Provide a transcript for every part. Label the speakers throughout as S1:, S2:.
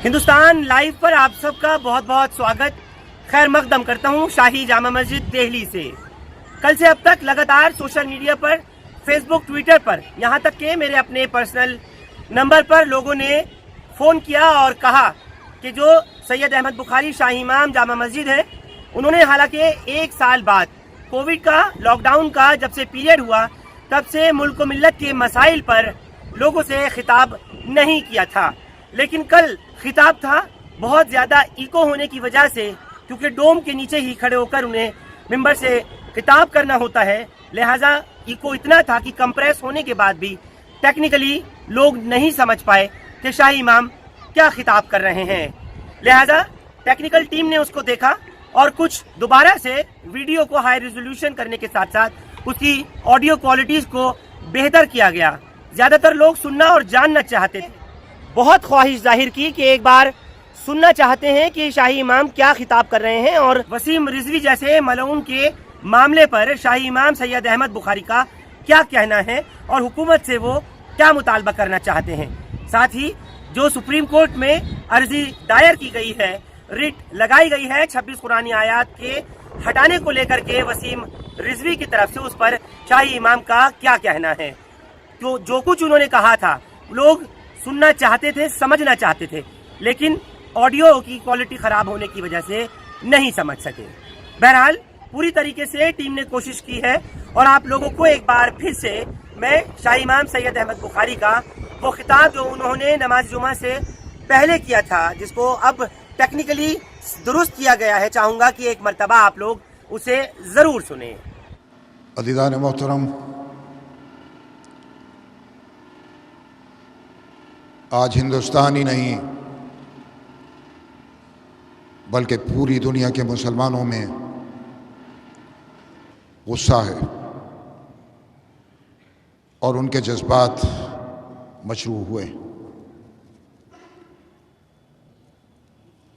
S1: Hindustan live पर आप सबका बहुत बहुत स्वागत। खैर मकदम करता हूँ शाही जामा मस्जिद दिल्ली से। कल से अब तक लगातार सोशल मीडिया पर, फेसबुक, ट्विटर पर, यहाँ तक के मेरे अपने पर्सनल नंबर पर लोगों ने फ़ोन किया और कहा कि जो सैयद अहमद बुखारी शाही इमाम जामा मस्जिद है, उन्होंने हालांकि 1 साल बाद कोविड का, लॉकडाउन का जब से पीरियड हुआ, तब से मुल्क व मिल्लत के मसाइल पर लोगों से खिताब नहीं किया था। लेकिन कल खिताब था। बहुत ज़्यादा इको होने की वजह से, क्योंकि डोम के नीचे ही खड़े होकर उन्हें मिंबर से खिताब करना होता है, लिहाजा इको इतना था कि कंप्रेस होने के बाद भी टेक्निकली लोग नहीं समझ पाए कि शाही इमाम क्या खिताब कर रहे हैं। लिहाजा टेक्निकल टीम ने उसको देखा और कुछ दोबारा से वीडियो को हाई रेजोल्यूशन करने के साथ साथ उसकी ऑडियो क्वालिटीज़ को बेहतर किया गया। ज़्यादातर लोग सुनना और जानना चाहते थे, बहुत ख्वाहिश जाहिर की कि एक बार सुनना चाहते हैं कि शाही इमाम क्या खिताब कर रहे हैं और वसीम रिजवी जैसे मलऊन के मामले पर शाही इमाम सैयद अहमद बुखारी का क्या कहना है और हुकूमत से वो क्या मुतालबा करना चाहते हैं। साथ ही जो सुप्रीम कोर्ट में अर्जी दायर की गई है, रिट लगाई गई है 26 कुरानी आयात के हटाने को लेकर के वसीम रिजवी की तरफ से, उस पर शाही इमाम का क्या कहना है। तो जो कुछ उन्होंने कहा था लोग सुनना चाहते थे, समझना चाहते थे, लेकिन ऑडियो की क्वालिटी खराब होने की वजह से नहीं समझ सके। बहरहाल पूरी तरीके से टीम ने कोशिश की है और आप लोगों को एक बार फिर से मैं शाही इमाम सैयद अहमद बुखारी का वो खिताब जो उन्होंने नमाज जुमा से पहले किया था, जिसको अब टेक्निकली दुरुस्त किया गया है, चाहूँगा कि एक मरतबा आप लोग उसे ज़रूर सुने।
S2: अज़ीज़ान मोहतरम, आज हिंदुस्तान ही नहीं बल्कि पूरी दुनिया के मुसलमानों में गुस्सा है और उनके जज्बात मशरू हुए।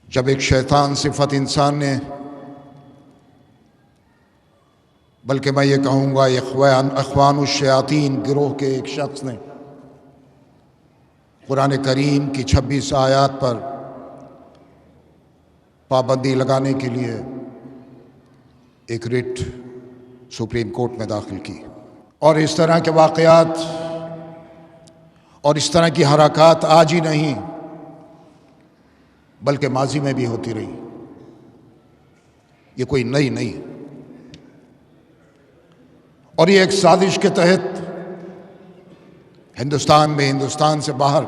S2: जब एक शैतान सिफत इंसान ने, बल्कि मैं ये कहूँगा अख्वानुश्शयातीन गिरोह के एक शख्स ने कुरान करीम की 26 आयात पर पाबंदी लगाने के लिए एक रिट सुप्रीम कोर्ट में दाखिल की, और इस तरह के वाक़यात और इस तरह की हरकत आज ही नहीं बल्कि माजी में भी होती रही। ये कोई नई नहीं, और ये एक साजिश के तहत हिंदुस्तान में, हिंदुस्तान से बाहर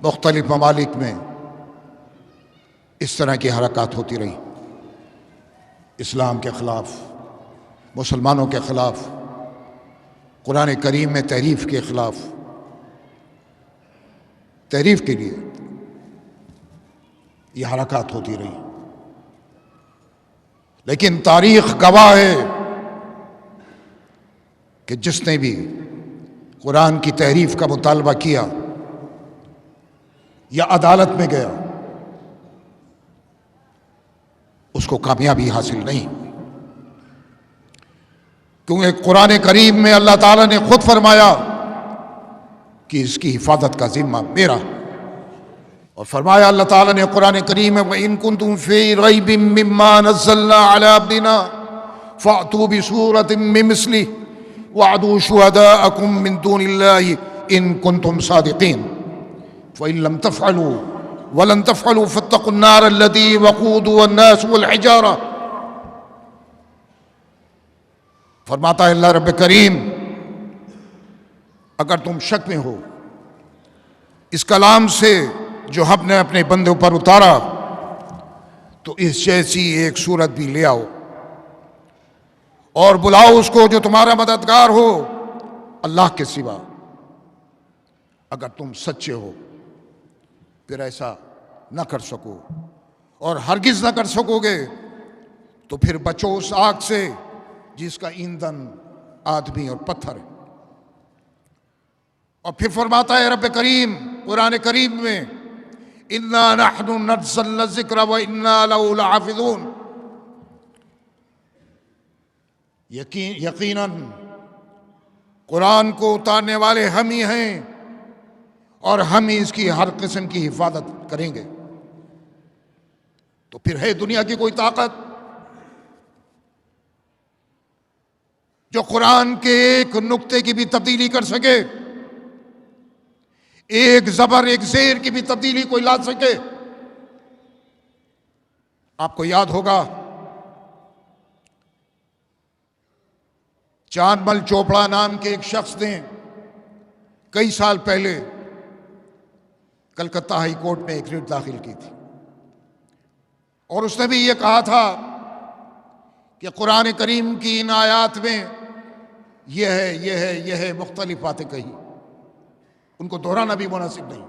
S2: मुख्तलिफ ममालिक में इस तरह की हरकत होती रही। इस्लाम के ख़िलाफ़, मुसलमानों के ख़िलाफ़, कुरान करीम में तहरीफ़ के ख़िलाफ़, तहरीफ़ के लिए ये हरकत होती रही। लेकिन तारीख़ गवाह है कि जिसने भी कुरान की तहरीफ़ का मुतालबा किया या अदालत में गया, उसको कामयाबी हासिल नहीं, क्योंकि कुरान करीम में अल्लाह ताला ने खुद फरमाया कि इसकी हिफाजत का जिम्मा मेरा। और फरमाया अल्लाह ताला ने कुरान करीम में, इन कुंतुम फी रैबिम मिम्मा नज़्ज़लना अला अब्दिना फ़अतू बिसूरतिम मिन मिस्लिही वअदू शुहदाअकुम मिन दूनिल्लाहि इन कुंतुम सादिक़ीन फ़इन लम तफ़अलू वलन तफ़अलू फ़त्तक़ुन्नार अल्लती वक़ूदुहा अन्नास वल हिजारा। फरमाता है अल्लाह रब्बे करीम, अगर तुम शक में हो इस कलाम से जो हमने अपने बंदों पर उतारा, तो इस जैसी एक सूरत भी ले आओ और बुलाओ उसको जो तुम्हारा मददगार हो अल्लाह के सिवा। अगर तुम सच्चे हो फिर ऐसा न कर सको और हरगिज न कर सकोगे तो फिर बचो उस आग से जिसका ईंधन आदमी और पत्थर है। और फिर फरमाता है रब्बे करीम कुरान करीम में, इन्ना नहनु नज़्ज़लना ज़िक्र व इन्ना लहू लहाफ़िज़ून, यकीनन कुरान को उतारने वाले हम ही हैं और हम इसकी हर किस्म की हिफाजत करेंगे, तो फिर है दुनिया की कोई ताकत जो कुरान के एक नुक्ते की भी तब्दीली कर सके, एक जबर एक जेर की भी तब्दीली कोई ला सके? आपको याद होगा चांदमल चोपड़ा नाम के एक शख्स ने कई साल पहले कलकत्ता हाई कोर्ट में एक रिट दाखिल की थी और उसने भी ये कहा था कि कुरान करीम की इन आयात में यह है मुख्तलिफ बातें कही, उनको दोहराना भी मुनासिब नहीं,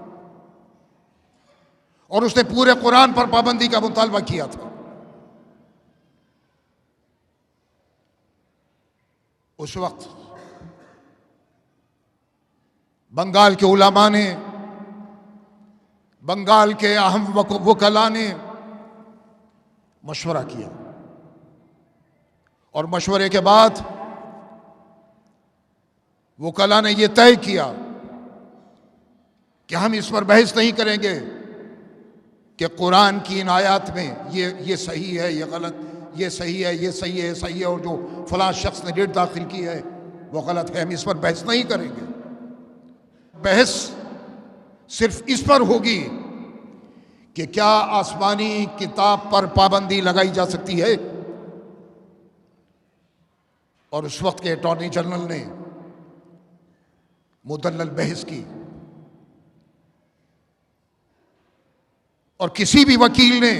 S2: और उसने पूरे कुरान पर पाबंदी का मुतालबा किया था। उस वक्त बंगाल के उलमा ने, बंगाल के अहम वकला ने मशवरा किया और मशवरे के बाद वकला ने यह तय किया कि हम इस पर बहस नहीं करेंगे कि कुरान की इन आयात में ये सही है, ये गलत, ये सही है, ये सही है, सही है, और जो फलां शख्स ने रिट दाखिल की है वो गलत है, हम इस पर बहस नहीं करेंगे। बहस सिर्फ इस पर होगी कि क्या आसमानी किताब पर पाबंदी लगाई जा सकती है। और उस वक्त के अटॉर्नी जनरल ने मुदल्लल बहस की और किसी भी वकील ने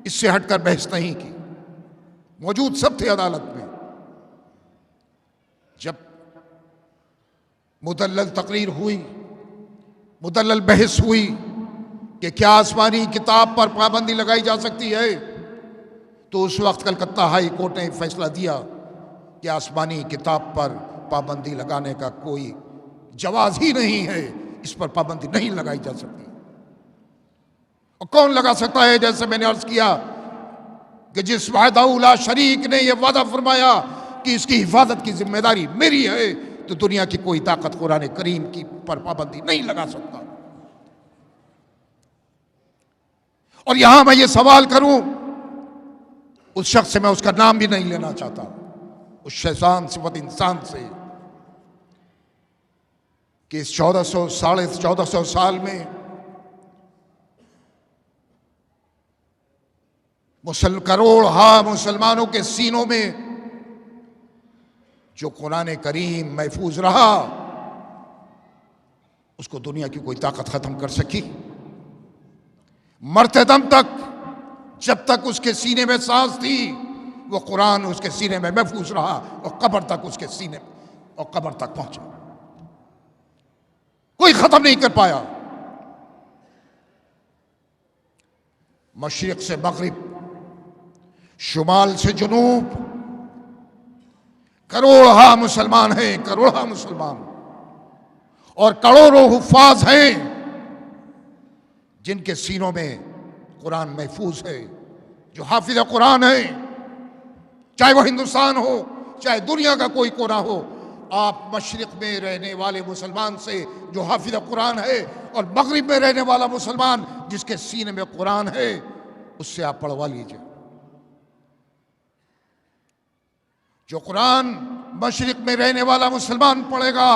S2: इससे हटकर बहस नहीं की। मौजूद सब थे अदालत में। जब मुदल्लल तकरीर हुई, मुदल्लल बहस हुई कि क्या आसमानी किताब पर पाबंदी लगाई जा सकती है, तो उस वक्त कलकत्ता हाई कोर्ट ने फैसला दिया कि आसमानी किताब पर पाबंदी लगाने का कोई जवाज ही नहीं है, इस पर पाबंदी नहीं लगाई जा सकती। और कौन लगा सकता है? जैसे मैंने अर्ज किया कि जिस वाहिदा शरीक ने यह वादा फरमाया कि इसकी हिफाजत की जिम्मेदारी मेरी है, तो दुनिया की कोई ताकत कुरान करीम की पर पाबंदी नहीं लगा सकता। और यहां मैं ये सवाल करूं, उस शख्स से, मैं उसका नाम भी नहीं लेना चाहता, उस शैतान सिफत इंसान से, कि इस 1400 साढ़े 1400 साल में करोड़ मुसलमानों के सीनों में जो कुरान करीम महफूज रहा, उसको दुनिया की कोई ताकत खत्म कर सकी? मरते दम तक, जब तक उसके सीने में सांस थी, वो कुरान उसके सीने में महफूज रहा और कब्र तक उसके सीने और कब्र तक पहुंचा, कोई खत्म नहीं कर पाया। मशरिक से मगरिब, शुमाल से जुनूब, करोड़ मुसलमान हैं, करोड़ मुसलमान, और करोड़ों हुफ्फाज हैं जिनके सीनों में कुरान महफूज है, जो हाफिज कुरान है, चाहे वह हिंदुस्तान हो, चाहे दुनिया का कोई कोना हो। आप मशरिक में रहने वाले मुसलमान से जो हाफिज कुरान है, और मगरिब में रहने वाला मुसलमान जिसके सीने में कुरान है, उससे आप पढ़वा लीजिए। जो कुरान मशरिक में रहने वाला मुसलमान पढ़ेगा,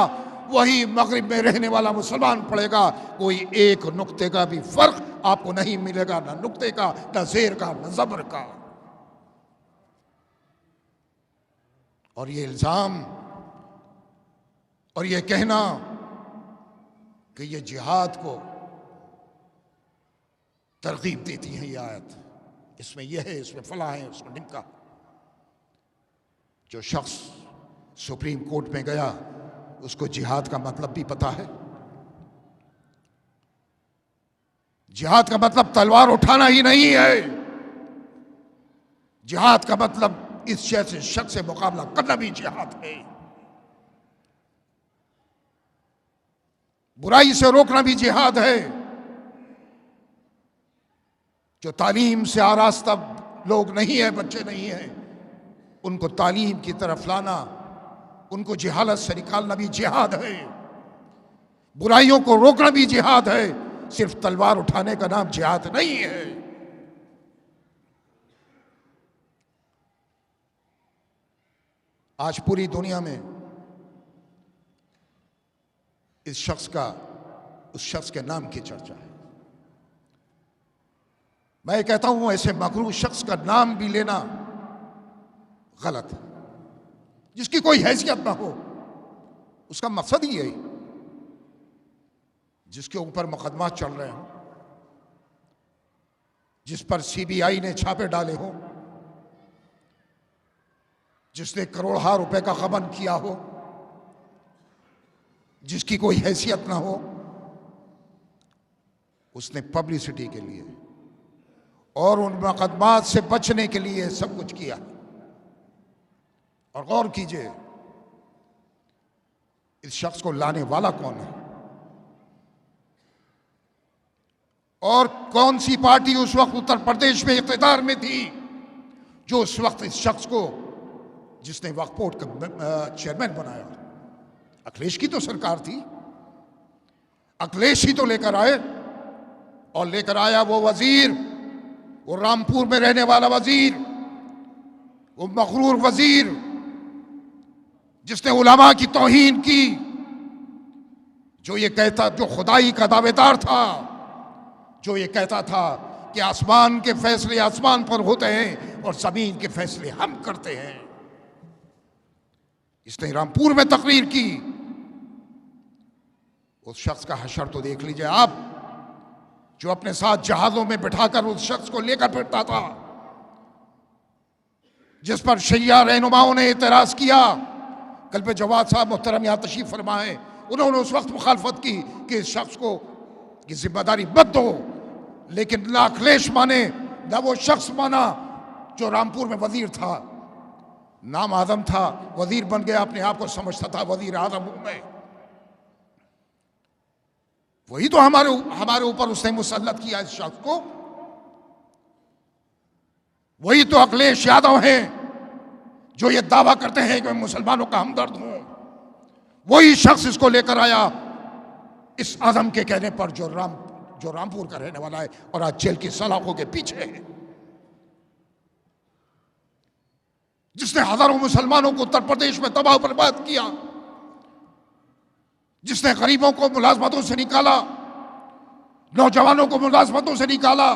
S2: वही मगरिब में रहने वाला मुसलमान पढ़ेगा। कोई एक नुक्ते का भी फर्क आपको नहीं मिलेगा, ना नुक्ते का, ना जेर का, ना जबर का। और ये इल्जाम और ये कहना कि ये जिहाद को तरगीब देती है ये आयत, इसमें यह है, इसमें फला है, उसमें ढिमका। जो शख्स सुप्रीम कोर्ट में गया, उसको जिहाद का मतलब भी पता है। जिहाद का मतलब तलवार उठाना ही नहीं है। जिहाद का मतलब इस जैसे शख्स से मुकाबला करना भी जिहाद है। बुराई से रोकना भी जिहाद है। जो तालीम से आरास्ता लोग नहीं है, बच्चे नहीं हैं, उनको तालीम की तरफ लाना, उनको जहालत से निकालना भी जिहाद है। बुराइयों को रोकना भी जिहाद है, सिर्फ तलवार उठाने का नाम जिहाद नहीं है। आज पूरी दुनिया में उस शख्स के नाम की चर्चा है। मैं कहता हूं ऐसे मकरूह शख्स का नाम भी लेना गलत है, जिसकी कोई हैसियत ना हो। उसका मकसद ही यही, जिसके ऊपर मुकदमा चल रहे हों, जिस पर सीबीआई ने छापे डाले हों, जिसने करोड़ों रुपए का गबन किया हो, जिसकी कोई हैसियत ना हो, उसने पब्लिसिटी के लिए और उन मुकदमात से बचने के लिए सब कुछ किया। और गौर कीजिए, इस शख्स को लाने वाला कौन है और कौन सी पार्टी उस वक्त उत्तर प्रदेश में इख्तियार में थी, जो उस वक्त इस शख्स को, जिसने वक्फ बोर्ड का चेयरमैन बनाया, अखिलेश की तो सरकार थी, अखिलेश ही तो लेकर आए। और लेकर आया वो वजीर, वो रामपुर में रहने वाला वजीर, वो मगरूर वजीर, जिसने उलमा की तौहीन की, जो ये कहता, जो खुदाई का दावेदार था, जो ये कहता था कि आसमान के फैसले आसमान पर होते हैं और जमीन के फैसले हम करते हैं। इसने रामपुर में तकरीर की। उस शख्स का हशर तो देख लीजिए आप, जो अपने साथ जहाजों में बिठाकर उस शख्स को लेकर फिरता था, जिस पर शैया रहनुमाओं ने एतराज किया। कल पे जवाद साहब मुहतरम यहां तशरीफ फरमाए, उन्होंने उस वक्त मुखालफत की कि इस शख्स को की जिम्मेदारी मत दो, लेकिन ना अखिलेश माने ना वो शख्स माना जो रामपुर में वजीर था, नाम आदम था, वजीर बन गया, अपने आप को समझता था वजीर आदम हूं मैं। वही तो हमारे ऊपर उसने मुसल्लत किया इस शख्स को। वही तो अखिलेश यादव हैं जो ये दावा करते हैं कि मैं मुसलमानों का हमदर्द हूं। वही शख्स इसको लेकर आया इस आदम के कहने पर, जो रामपुर का रहने वाला है और आज जेल की सलाखों के पीछे है, जिसने हजारों मुसलमानों को उत्तर प्रदेश में तबाह बर्बाद किया, जिसने गरीबों को मुलाजमतों से निकाला, नौजवानों को मुलाजमतों से निकाला,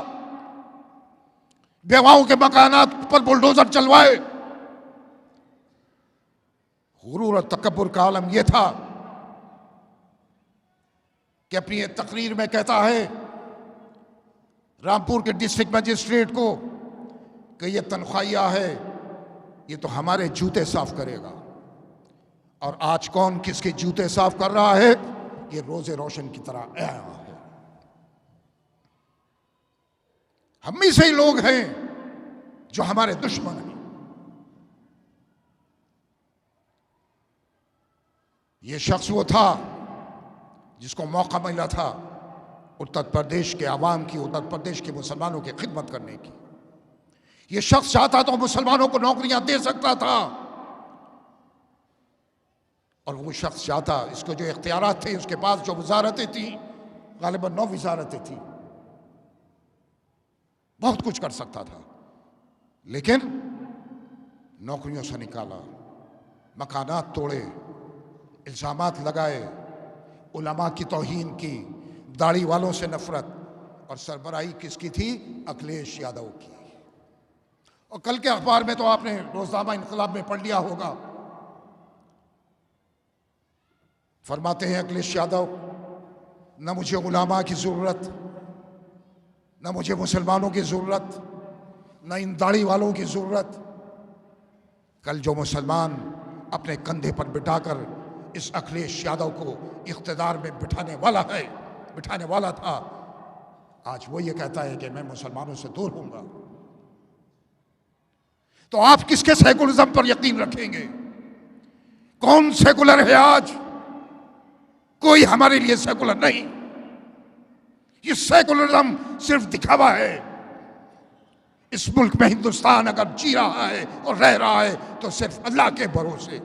S2: बेवाओं के मकानात पर बुलडोजर चलवाए। गुरूर और तकब्बुर का आलम यह था कि अपनी एक तकरीर में कहता है रामपुर के डिस्ट्रिक्ट मजिस्ट्रेट को कि यह तनख्वाहिया है, ये तो हमारे जूते साफ करेगा। और आज कौन किसके जूते साफ कर रहा है? ये रोजे रोशन की तरह आया है। हम ही से लोग हैं जो हमारे दुश्मन हैं। ये शख्स वो था जिसको मौका मिला था उत्तर प्रदेश के आवाम की, उत्तर प्रदेश के मुसलमानों की खिदमत करने की। ये शख्स चाहता तो मुसलमानों को नौकरियां दे सकता था, और वो शख्स चाहता, इसको जो इख्तियारात थे उसके पास, जो वजारतें थी, गालिबन 9 वजारतें थी, बहुत कुछ कर सकता था, लेकिन नौकरियों से निकाला, मकानात तोड़े, इल्जामात लगाए, उलमा की तौहीन की, दाढ़ी वालों से नफरत, और सरबराही किसकी थी? अखिलेश यादव की। और कल के अखबार में तो आपने रोजनामा इनकलाब में पढ़ लिया होगा, फरमाते हैं अखिलेश यादव, न मुझे उलमा की ज़रूरत, न मुझे मुसलमानों की ज़रूरत, न इन दाढ़ी वालों की ज़रूरत। कल जो मुसलमान अपने कंधे पर बिठाकर इस अखिलेश यादव को इख्तिदार में बिठाने वाला था, आज वो ये कहता है कि मैं मुसलमानों से दूर हूंगा। तो आप किसके सेकुलरिज्म पर यकीन रखेंगे? कौन सेकुलर है आज? कोई हमारे लिए सेकुलर नहीं। ये सेकुलरिज्म सिर्फ दिखावा है। इस मुल्क में हिंदुस्तान अगर जी रहा है और रह रहा है तो सिर्फ अल्लाह के भरोसे,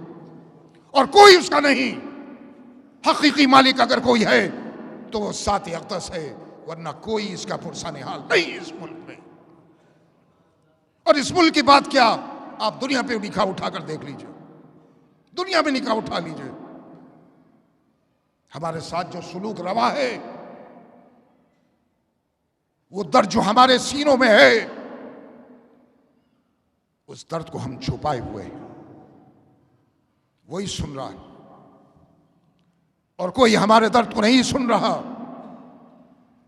S2: और कोई उसका नहीं। हकीकी मालिक अगर कोई है तो वो सात अक़दस है, वरना कोई इसका पुरसानेहाल नहीं इस मुल्क में। और इस मुल्क की बात क्या, आप दुनिया पे निगाह उठाकर देख लीजिए, दुनिया में निगाह उठा लीजिए। हमारे साथ जो सुलूक रवा है, वो दर्द जो हमारे सीनों में है, उस दर्द को हम छुपाए हुए हैं, वही सुन रहा है। और कोई हमारे दर्द को नहीं सुन रहा।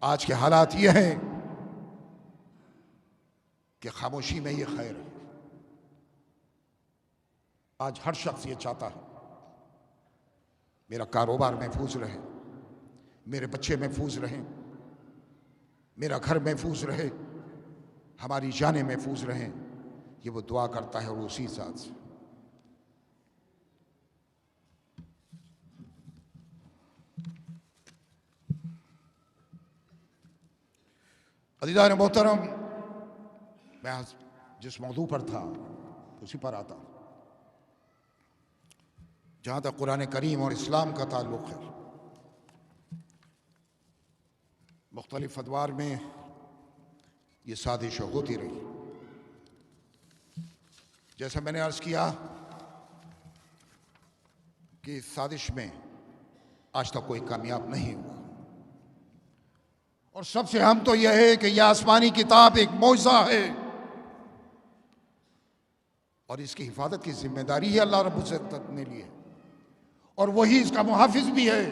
S2: आज के हालात ये हैं कि खामोशी में ये खैर है। आज हर शख्स ये चाहता है मेरा कारोबार महफूज रहे, मेरे बच्चे महफूज रहें, मेरा घर महफूज रहे, हमारी जानें महफूज रहें। ये वो दुआ करता है और उसी साथ से अज़ीज़ान मोहतरम, मैं जिस मौजू पर था उसी पर आता हूं। जहां तक कुरान करीम और इस्लाम का ताल्लुक़ है, मुख्तलिफ अदवार में ये साजिश होती रही। जैसा मैंने अर्ज़ किया कि इस साजिश में आज तक कोई कामयाब नहीं हुआ। और सबसे अहम तो यह है कि यह आसमानी किताब एक मौज़ा है और इसकी हिफाजत की जिम्मेदारी है अल्लाह रब्बुल इज़्ज़त ने ली है, और वही इसका मुहाफिज भी है।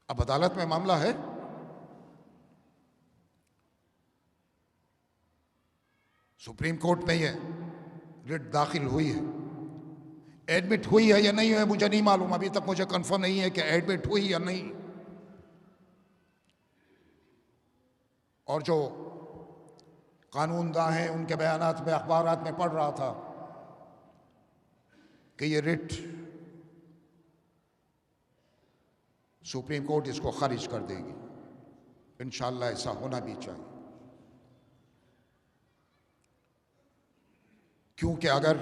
S2: अब अदालत में मामला है, सुप्रीम कोर्ट में यह रिट दाखिल हुई है, एडमिट हुई है या नहीं है मुझे नहीं मालूम, अभी तक मुझे कंफर्म नहीं है कि एडमिट हुई या नहीं। और जो कानूनदां हैं उनके बयानात में, अखबारात में पढ़ रहा था कि ये रिट सुप्रीम कोर्ट इसको खारिज कर देगी। इंशाअल्लाह ऐसा होना भी चाहिए, क्योंकि अगर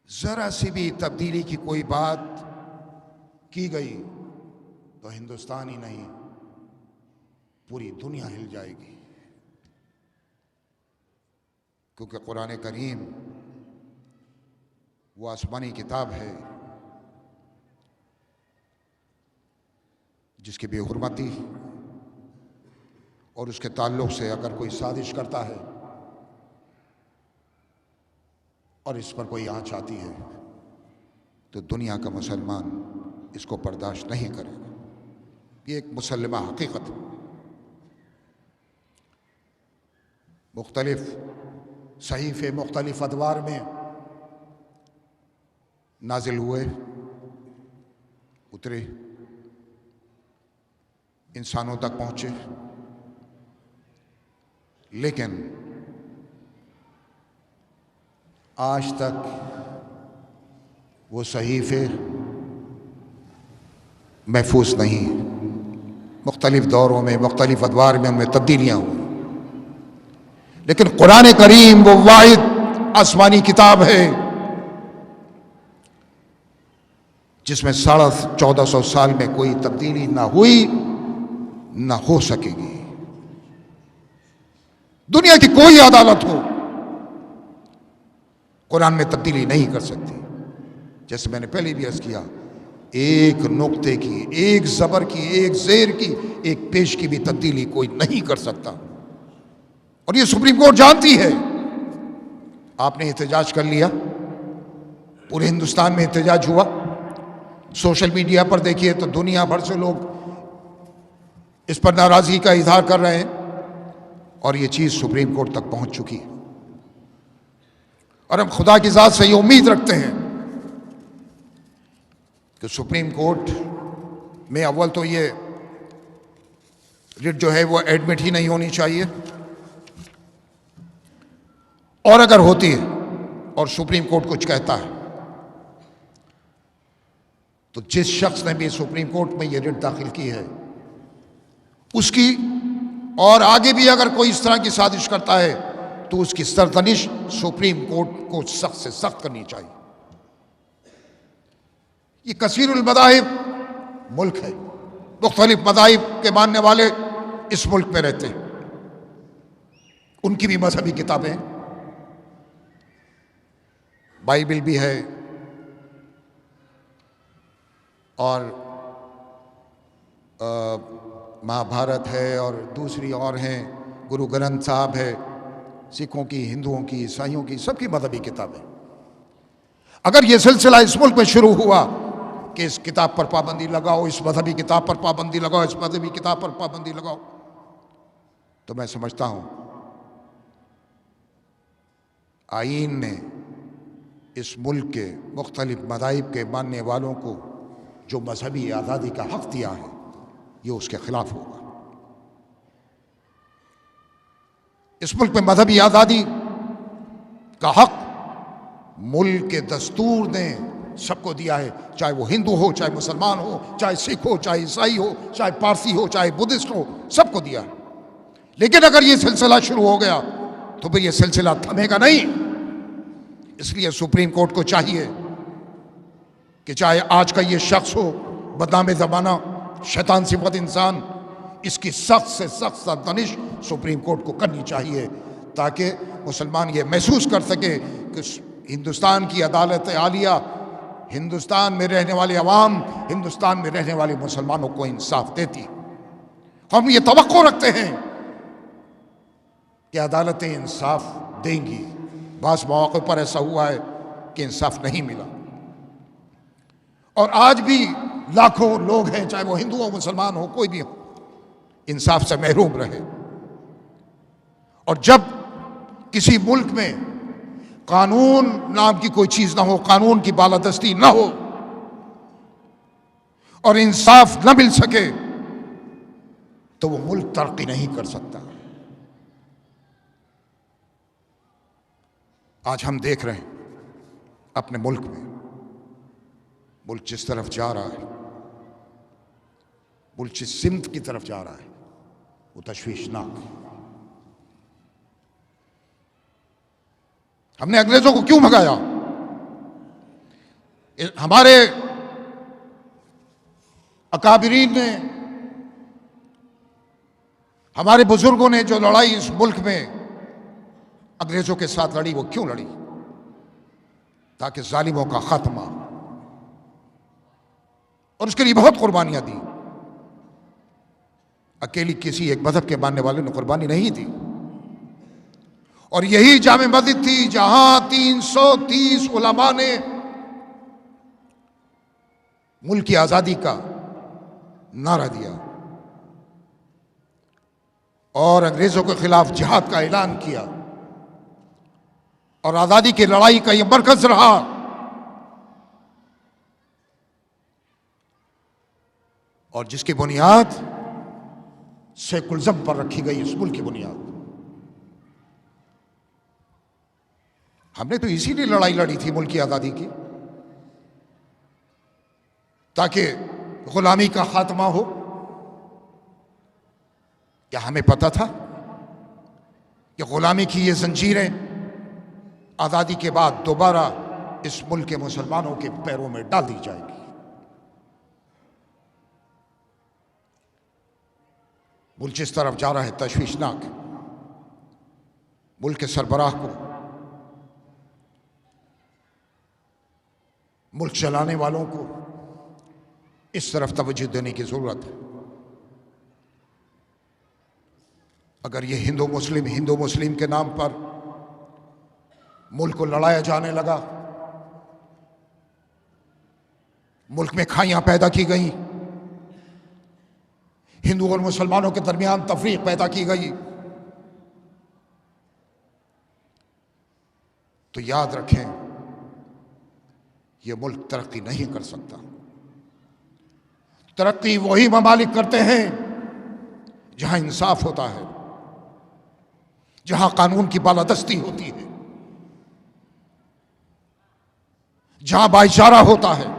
S2: जरा सी भी तब्दीली की कोई बात की गई तो हिंदुस्तान ही नहीं पूरी दुनिया हिल जाएगी। क्योंकि कुरान करीम वो आसमानी किताब है जिसकी बेहुरमती और उसके ताल्लुक़ से अगर कोई साजिश करता है और इस पर कोई आंच आती है तो दुनिया का मुसलमान इसको बर्दाश्त नहीं करेगा। ये एक मुसल्लमा हकीकत है। मुख्तलिफ सहीफ़े मुख्तलिफ अदवार में नाजिल हुए, उतरे, इंसानों तक पहुँचे, लेकिन आज तक वो सहीफ़े महफूज नहीं। मुख्तलिफ दौरों में, मुख्तलिफ अदवार में उनमें तब्दीलियाँ हुई, लेकिन कुरान करीम वो वाहिद आसमानी किताब है जिसमें 1450 साल में कोई तब्दीली ना हुई ना हो सकेगी। दुनिया की कोई अदालत हो कुरान में तब्दीली नहीं कर सकती। जैसे मैंने पहले भी अर्ज किया, एक नुक्ते की, एक जबर की, एक जेर की, एक पेश की भी तब्दीली कोई नहीं कर सकता, और ये सुप्रीम कोर्ट जानती है। आपने एहतजाज कर लिया, पूरे हिंदुस्तान में एहतजाज हुआ, सोशल मीडिया पर देखिए तो दुनिया भर से लोग इस पर नाराजगी का इजहार कर रहे हैं, और ये चीज सुप्रीम कोर्ट तक पहुंच चुकी है। और हम खुदा की ज़ात से ये उम्मीद रखते हैं कि सुप्रीम कोर्ट में अव्वल तो ये रिट जो है वो एडमिट ही नहीं होनी चाहिए, और अगर होती है और सुप्रीम कोर्ट कुछ कहता है तो जिस शख्स ने भी सुप्रीम कोर्ट में ये रिट दाखिल की है उसकी, और आगे भी अगर कोई इस तरह की साजिश करता है तो उसकी सरतनिश सुप्रीम कोर्ट को सख्त से सख्त करनी चाहिए। ये कसीरुल मदाहिब मुल्क है, मुख्तलिफ मदाहिब के मानने वाले इस मुल्क में रहते हैं, उनकी भी मजहबी किताबें, बाइबल भी है और महाभारत है और दूसरी और हैं, गुरु ग्रंथ साहब है, सिखों की, हिंदुओं की, ईसाइयों की, सबकी मजहबी किताबें। अगर ये सिलसिला इस मुल्क में शुरू हुआ कि इस किताब पर पाबंदी लगाओ, इस मजहबी किताब पर पाबंदी लगाओ, इस मजहबी किताब पर पाबंदी लगाओ, तो मैं समझता हूं आईन ने इस मुल्क के मुख्तलिफ मज़ाहिब के मानने वालों को जो मजहबी आज़ादी का हक दिया है, ये उसके खिलाफ होगा। इस मुल्क में मजहबी आज़ादी का हक मुल्क के दस्तूर ने सबको दिया है, चाहे वो हिंदू हो, चाहे मुसलमान हो, चाहे सिख हो, चाहे ईसाई हो, चाहे पारसी हो, चाहे बुद्धिस्ट हो, सबको दिया है। लेकिन अगर ये सिलसिला शुरू हो गया तो फिर ये सिलसिला थमेगा नहीं। इसलिए सुप्रीम कोर्ट को चाहिए कि चाहे आज का ये शख्स हो, बदनाम ज़माना, शैतान सिफत इंसान, इसकी सख्त से सख्त सरतनिश सुप्रीम कोर्ट को करनी चाहिए, ताकि मुसलमान ये महसूस कर सके कि हिंदुस्तान की अदालत आलिया हिंदुस्तान में रहने वाले अवाम, हिंदुस्तान में रहने वाले मुसलमानों को इंसाफ देती। हम ये तवक्को रखते हैं कि अदालतें इंसाफ देंगी। बास मौके पर ऐसा हुआ है कि इंसाफ नहीं मिला, और आज भी लाखों लोग हैं, चाहे वो हिंदू हो, मुसलमान हो, कोई भी हो, इंसाफ से महरूम रहे। और जब किसी मुल्क में कानून नाम की कोई चीज ना हो, कानून की बालादस्ती ना हो और इंसाफ न मिल सके, तो वो मुल्क तरक्की नहीं कर सकता। आज हम देख रहे हैं अपने मुल्क में, मुल्क जिस तरफ जा रहा है, मुल्क जिस सिमत की तरफ जा रहा है, वो तशवीशनाक है। हमने अंग्रेजों को क्यों भगाया? हमारे अकाबिरीन ने, हमारे बुजुर्गों ने जो लड़ाई इस मुल्क में अंग्रेजों के साथ लड़ी, वो क्यों लड़ी? ताकि जालिमों का खात्मा, और उसके लिए बहुत कुर्बानियां दी। अकेली किसी एक मजहब के मानने वाले ने कुर्बानी नहीं दी। और यही जामे मस्जिद थी जहां 330 उलमा ने मुल्क की आजादी का नारा दिया और अंग्रेजों के खिलाफ जिहाद का ऐलान किया, और आजादी की लड़ाई का यह मरकज रहा। और जिसकी बुनियाद सेकुलरिज्म पर रखी गई, इस मुल्क की बुनियाद। हमने तो इसीलिए लड़ाई लड़ी थी मुल्क की आजादी की, ताकि गुलामी का खात्मा हो। क्या हमें पता था कि गुलामी की ये जंजीरें आजादी के बाद दोबारा इस मुल्क के मुसलमानों के पैरों में डाल दी जाएगी? मुल्क जिस तरफ जा रहा है तशवीशनाक। मुल्क के सरबराह को, मुल्क चलाने वालों को इस तरफ तवज्जो देने की जरूरत है। अगर ये हिंदू मुस्लिम के नाम पर मुल्क को लड़ाया जाने लगा, मुल्क में खाइयां पैदा की गई, हिंदू और मुसलमानों के दरमियान तफरीक पैदा की गई, तो याद रखें यह मुल्क तरक्की नहीं कर सकता। तरक्की वही ममालिक करते हैं जहां इंसाफ होता है, जहां कानून की बालादस्ती होती है, जहां भाईचारा होता है,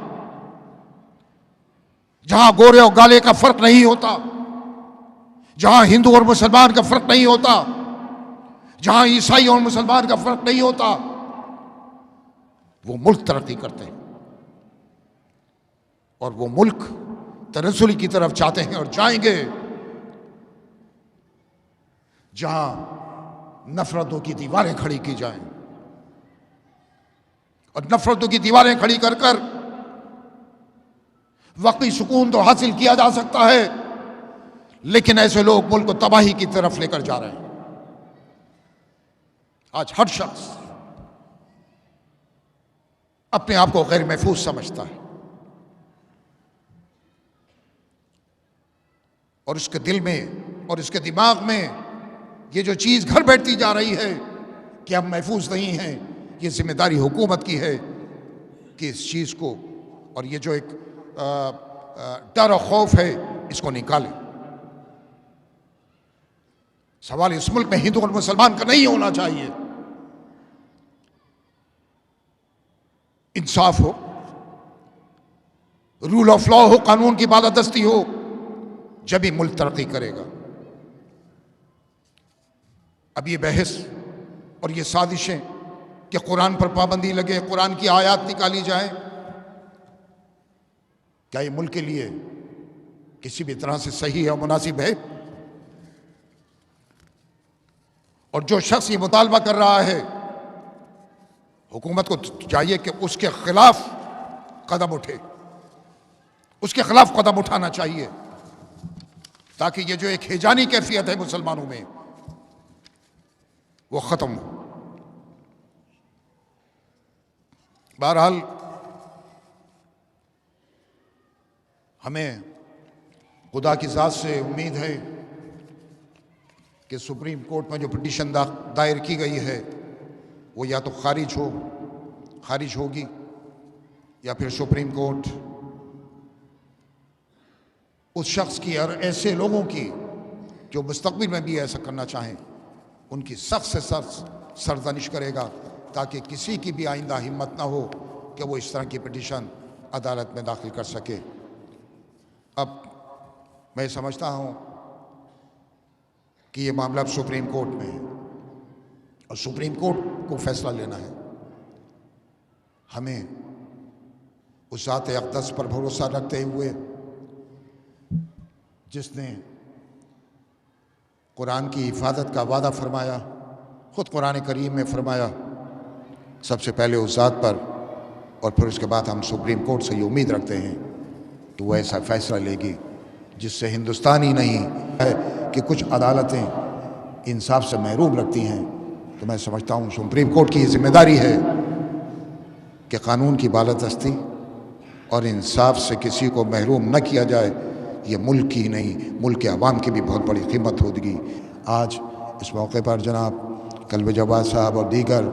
S2: जहां गोरे और गाले का फर्क नहीं होता, जहां हिंदू और मुसलमान का फर्क नहीं होता, जहां ईसाई और मुसलमान का फर्क नहीं होता, वो मुल्क तरक्की करते हैं और वो मुल्क तनज़्ज़ुल की तरफ चाहते हैं और जाएंगे जहां नफरतों की दीवारें खड़ी की जाएं। और नफरतों की दीवारें खड़ी कर कर वक्ती सुकून तो हासिल किया जा सकता है, लेकिन ऐसे लोग मुल्क को तबाही की तरफ लेकर जा रहे हैं। आज हर शख्स अपने आप को गैर महफूज समझता है और उसके दिल में और उसके दिमाग में ये जो चीज घर बैठती जा रही है कि हम महफूज नहीं हैं, ये जिम्मेदारी हुकूमत की है कि इस चीज को और ये जो एक डर और खौफ है इसको निकाले। सवाल इस मुल्क में हिंदू और मुसलमान का नहीं होना चाहिए। इंसाफ हो, रूल ऑफ लॉ हो, कानून की बालादस्ती हो, जब ही मुल्क तरक्की करेगा। अब ये बहस और ये साजिशें कि कुरान पर पाबंदी लगे, कुरान की आयत निकाली जाए, क्या ये मुल्क के लिए किसी भी तरह से सही है, मुनासिब है? और जो शख्स ये मुतालबा कर रहा है, हुकूमत को चाहिए कि उसके खिलाफ कदम उठे, उसके खिलाफ कदम उठाना चाहिए ताकि ये जो एक हिजानी कैफियत है मुसलमानों में वो खत्म हो। बहरहाल हमें खुदा की ज़ात से उम्मीद है कि सुप्रीम कोर्ट में जो पिटीशन दायर की गई है वो या तो खारिज होगी या फिर सुप्रीम कोर्ट उस शख्स की और ऐसे लोगों की जो मुस्तकबिल में भी ऐसा करना चाहें उनकी सख्त से सख्त सरजनिश करेगा ताकि किसी की भी आइंदा हिम्मत ना हो कि वो इस तरह की पिटीशन अदालत में दाखिल कर सके। अब मैं समझता हूँ कि ये मामला अब सुप्रीम कोर्ट में है और सुप्रीम कोर्ट को फैसला लेना है। हमें उस ज़ात अक़दस पर भरोसा रखते हुए जिसने कुरान की हिफाजत का वादा फरमाया, ख़ुद कुरान करीम में फरमाया, सबसे पहले उस ज़ात पर और फिर उसके बाद हम सुप्रीम कोर्ट से ये उम्मीद रखते हैं कि वो ऐसा फ़ैसला लेगी जिससे हिंदुस्तान ही नहीं है कि कुछ अदालतें इंसाफ से महरूम रखती हैं। तो मैं समझता हूँ सुप्रीम कोर्ट की ये जिम्मेदारी है कि कानून की बालादस्ती और इंसाफ से किसी को महरूम न किया जाए। ये मुल्क की नहीं, मुल्क के अवाम की भी बहुत बड़ी कीमत होगी। आज इस मौके पर जनाब कल्ब जवाद साहब और दीगर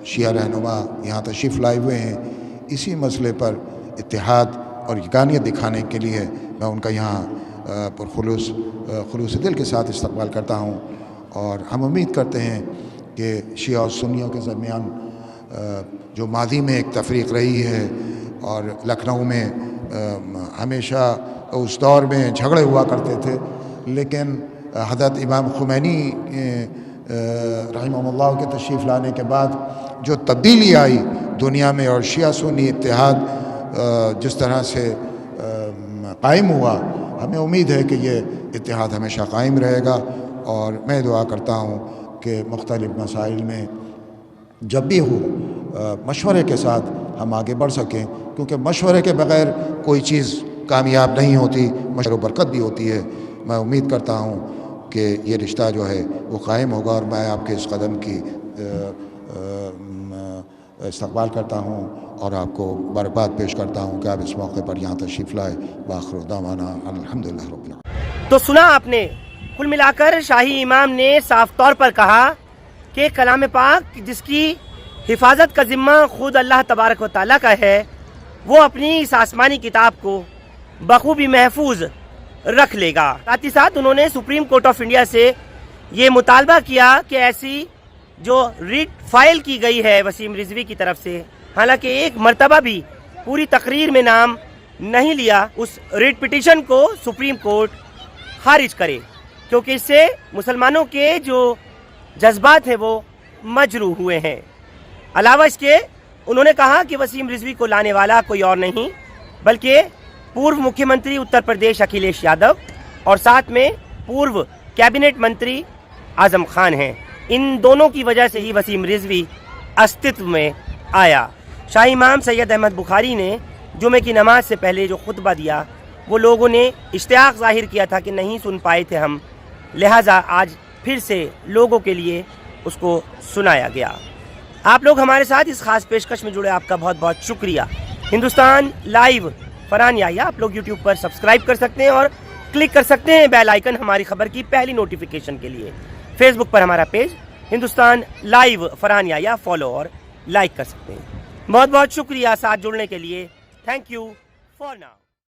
S2: शिया रहनुमा यहाँ तशरीफ़ लाए हुए हैं। इसी मसले पर इत्तेहाद और यकानियत दिखाने के लिए मैं उनका यहाँ खुलूस दिल के साथ इस्तकबाल करता हूँ और हम उम्मीद करते हैं कि शिया और सुन्नियों के दरमियान जो मादी में एक तफरीक रही है और लखनऊ में हमेशा उस दौर में झगड़े हुआ करते थे, लेकिन हज़रत इमाम खुमैनी रहमहुल्लाह के तशरीफ़ लाने के बाद जो तब्दीली आई दुनिया में और शिया सुन्नी इत्तेहाद जिस तरह से कायम हुआ, हमें उम्मीद है कि ये इत्तेहाद हमेशा कायम रहेगा। और मैं दुआ करता हूँ कि मुख्तलिफ़ मसाइल में जब भी हो मशवरे के साथ हम आगे बढ़ सकें, क्योंकि मशवरे के बग़ैर कोई चीज़ कामयाब नहीं होती, मशवरे बरकत भी होती है। मैं उम्मीद करता हूँ कि ये रिश्ता जो है वो कायम होगा और मैं आपके इस कदम की इस्तकबाल करता हूँ और आपको मुबारकबाद पेश करता हूँ कि आप इस मौके पर यहाँ तशरीफ़ लाए। वाखिर दावाना अल्हम्दुलिल्लाह रब्बिल आलमीन।
S1: तो सुना आपने, कुल मिलाकर शाही इमाम ने साफ तौर पर कहा कि कलाम पाक जिसकी हिफाजत का जिम्मा खुद अल्लाह तबारक व तआला का है, वो अपनी इस आसमानी किताब को बखूबी महफूज रख लेगा। साथ ही साथ उन्होंने सुप्रीम कोर्ट ऑफ इंडिया से ये मुतालबा किया कि ऐसी जो रिट फाइल की गई है वसीम रिजवी की तरफ से, हालांकि एक मर्तबा भी पूरी तकरीर में नाम नहीं लिया, उस रिट पिटीशन को सुप्रीम कोर्ट खारिज करे, क्योंकि इससे मुसलमानों के जो जज्बात हैं वो मजरूह हुए हैं। अलावा इसके उन्होंने कहा कि वसीम रिजवी को लाने वाला कोई और नहीं बल्कि पूर्व मुख्यमंत्री उत्तर प्रदेश अखिलेश यादव और साथ में पूर्व कैबिनेट मंत्री आजम खान हैं। इन दोनों की वजह से ही वसीम रिजवी अस्तित्व में आया। शाही इमाम सैयद अहमद बुखारी ने जुमे की नमाज से पहले जो खुतबा दिया वो लोगों ने इश्तियाक जाहिर किया था कि नहीं सुन पाए थे हम, लिहाजा आज फिर से लोगों के लिए उसको सुनाया गया। आप लोग हमारे साथ इस खास पेशकश में जुड़े, आपका बहुत बहुत शुक्रिया। हिंदुस्तान लाइव फरहान याहिया आप लोग यूट्यूब पर सब्सक्राइब कर सकते हैं और क्लिक कर सकते हैं बेल आइकन हमारी खबर की पहली नोटिफिकेशन के लिए। फेसबुक पर हमारा page Hindustan live Farhan Yahiya follow और लाइक कर सकते हैं। बहुत बहुत शुक्रिया साथ जुड़ने के लिए। Thank you for now.